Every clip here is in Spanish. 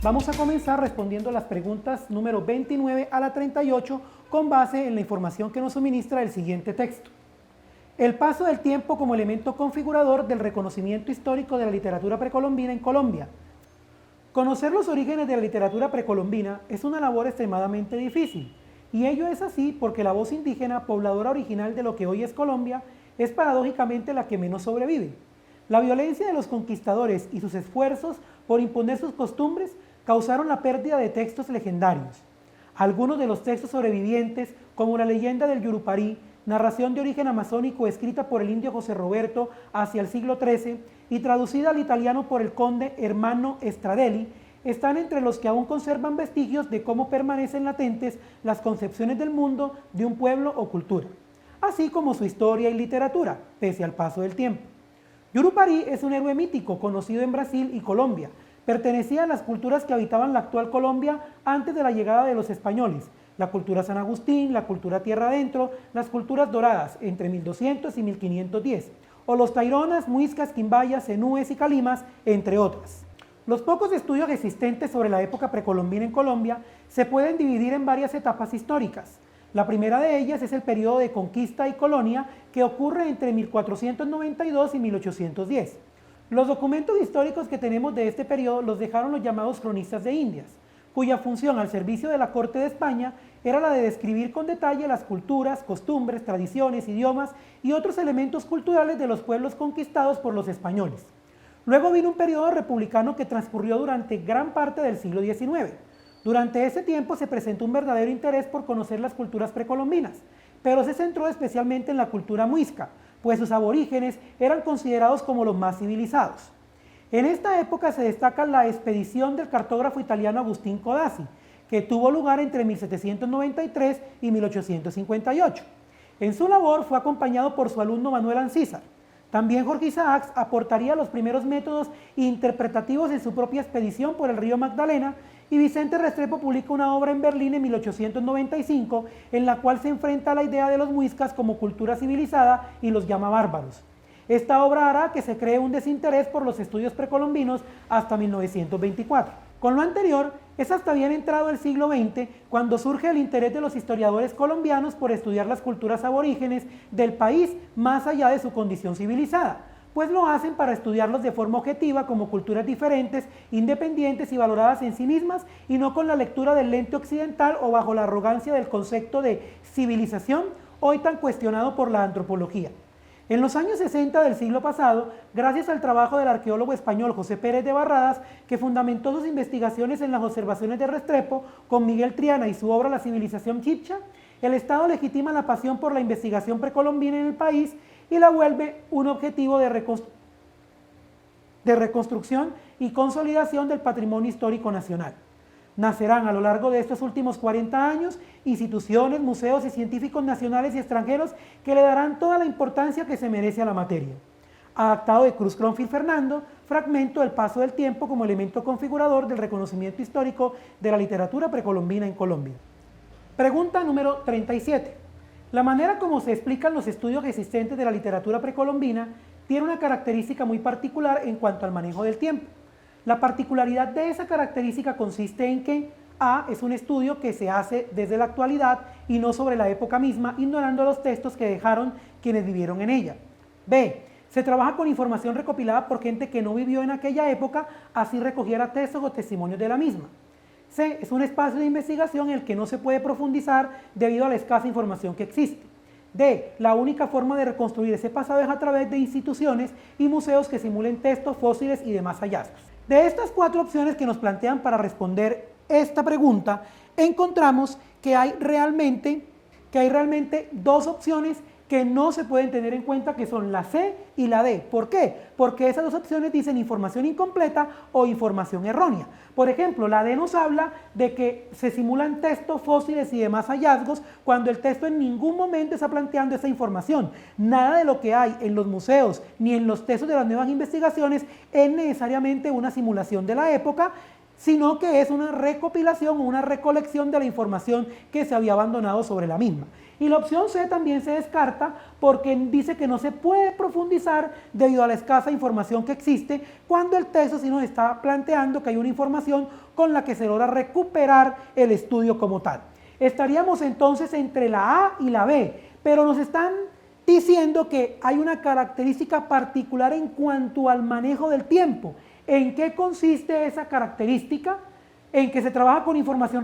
Vamos a comenzar respondiendo las preguntas número 29 a la 38 con base en la información que nos suministra el siguiente texto. El paso del tiempo como elemento configurador del reconocimiento histórico de la literatura precolombina en Colombia. Conocer los orígenes de la literatura precolombina es una labor extremadamente difícil, y ello es así porque la voz indígena, pobladora original de lo que hoy es Colombia, es paradójicamente la que menos sobrevive. La violencia de los conquistadores y sus esfuerzos por imponer sus costumbres causaron la pérdida de textos legendarios. Algunos de los textos sobrevivientes, como la leyenda del Yurupari, narración de origen amazónico escrita por el indio José Roberto hacia el siglo XIII y traducida al italiano por el conde Hermano Stradelli, están entre los que aún conservan vestigios de cómo permanecen latentes las concepciones del mundo de un pueblo o cultura, así como su historia y literatura, pese al paso del tiempo. Yurupari es un héroe mítico conocido en Brasil y Colombia. Pertenecía a las culturas que habitaban la actual Colombia antes de la llegada de los españoles, la cultura San Agustín, la cultura Tierra Adentro, las culturas doradas entre 1200 y 1510, o los taironas, muiscas, quimbayas, zenúes y calimas, entre otras. Los pocos estudios existentes sobre la época precolombina en Colombia se pueden dividir en varias etapas históricas. La primera de ellas es el periodo de conquista y colonia que ocurre entre 1492 y 1810. Los documentos históricos que tenemos de este periodo los dejaron los llamados cronistas de Indias, cuya función al servicio de la corte de España era la de describir con detalle las culturas, costumbres, tradiciones, idiomas y otros elementos culturales de los pueblos conquistados por los españoles. Luego vino un periodo republicano que transcurrió durante gran parte del siglo XIX. Durante ese tiempo se presentó un verdadero interés por conocer las culturas precolombinas, pero se centró especialmente en la cultura muisca, pues sus aborígenes eran considerados como los más civilizados. En esta época se destaca la expedición del cartógrafo italiano Agustín Codazzi, que tuvo lugar entre 1793 y 1858. En su labor fue acompañado por su alumno Manuel Ancísar. También Jorge Isaacs aportaría los primeros métodos interpretativos en su propia expedición por el río Magdalena, y Vicente Restrepo publica una obra en Berlín en 1895 en la cual se enfrenta a la idea de los muiscas como cultura civilizada y los llama bárbaros. Esta obra hará que se cree un desinterés por los estudios precolombinos hasta 1924. Con lo anterior, es hasta bien entrado el siglo XX cuando surge el interés de los historiadores colombianos por estudiar las culturas aborígenes del país más allá de su condición civilizada, pues lo hacen para estudiarlos de forma objetiva como culturas diferentes, independientes y valoradas en sí mismas, y no con la lectura del lente occidental o bajo la arrogancia del concepto de civilización, hoy tan cuestionado por la antropología. En los años 60 del siglo pasado, gracias al trabajo del arqueólogo español José Pérez de Barradas, que fundamentó sus investigaciones en las observaciones de Restrepo con Miguel Triana y su obra La civilización chibcha, el Estado legitima la pasión por la investigación precolombina en el país y la vuelve un objetivo de reconstrucción y consolidación del patrimonio histórico nacional. Nacerán a lo largo de estos últimos 40 años instituciones, museos y científicos nacionales y extranjeros que le darán toda la importancia que se merece a la materia. Adaptado de Cruz Cronfield Fernando, fragmento del paso del tiempo como elemento configurador del reconocimiento histórico de la literatura precolombina en Colombia. Pregunta número 37. La manera como se explican los estudios existentes de la literatura precolombina tiene una característica muy particular en cuanto al manejo del tiempo. La particularidad de esa característica consiste en que A es un estudio que se hace desde la actualidad y no sobre la época misma, ignorando los textos que dejaron quienes vivieron en ella. B, se trabaja con información recopilada por gente que no vivió en aquella época, así recogiera textos o testimonios de la misma. C, es un espacio de investigación en el que no se puede profundizar debido a la escasa información que existe. D, la única forma de reconstruir ese pasado es a través de instituciones y museos que simulen textos, fósiles y demás hallazgos. De estas 4 opciones que nos plantean para responder esta pregunta, encontramos que hay realmente 2 opciones que no se pueden tener en cuenta, que son la C y la D. ¿Por qué? Porque esas 2 opciones dicen información incompleta o información errónea. Por ejemplo, la D nos habla de que se simulan textos, fósiles y demás hallazgos cuando el texto en ningún momento está planteando esa información. Nada de lo que hay en los museos ni en los textos de las nuevas investigaciones es necesariamente una simulación de la época, sino que es una recopilación o una recolección de la información que se había abandonado sobre la misma. Y la opción C también se descarta porque dice que no se puede profundizar debido a la escasa información que existe, cuando el texto sí nos está planteando que hay una información con la que se logra recuperar el estudio como tal. Estaríamos entonces entre la A y la B, pero nos están diciendo que hay una característica particular en cuanto al manejo del tiempo. ¿En qué consiste esa característica? En que se trabaja con información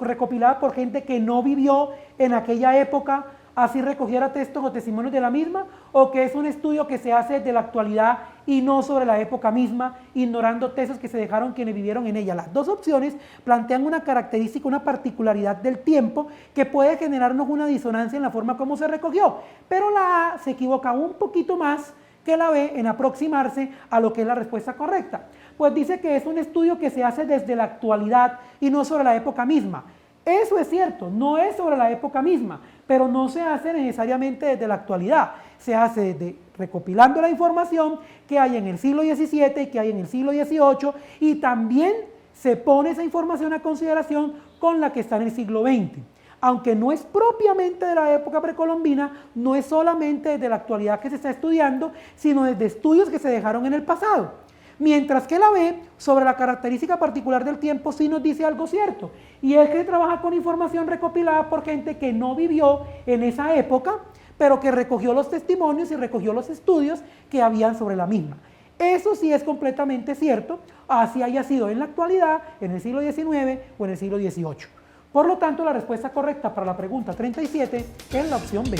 recopilada por gente que no vivió en aquella época, así recogiera textos o testimonios de la misma, o que es un estudio que se hace de la actualidad y no sobre la época misma, ignorando textos que se dejaron quienes vivieron en ella. Las dos opciones plantean una característica, una particularidad del tiempo que puede generarnos una disonancia en la forma como se recogió, pero la A se equivoca un poquito más que la B en aproximarse a lo que es la respuesta correcta. Pues dice que es un estudio que se hace desde la actualidad y no sobre la época misma. Eso es cierto, no es sobre la época misma, pero no se hace necesariamente desde la actualidad. Se hace desde recopilando la información que hay en el siglo XVII y que hay en el siglo XVIII, y también se pone esa información a consideración con la que está en el siglo XX. Aunque no es propiamente de la época precolombina, no es solamente desde la actualidad que se está estudiando, sino desde estudios que se dejaron en el pasado. Mientras que la B, sobre la característica particular del tiempo, sí nos dice algo cierto, y es que trabaja con información recopilada por gente que no vivió en esa época, pero que recogió los testimonios y recogió los estudios que habían sobre la misma. Eso sí es completamente cierto, así haya sido en la actualidad, en el siglo XIX o en el siglo XVIII. Por lo tanto, la respuesta correcta para la pregunta 37 es la opción B.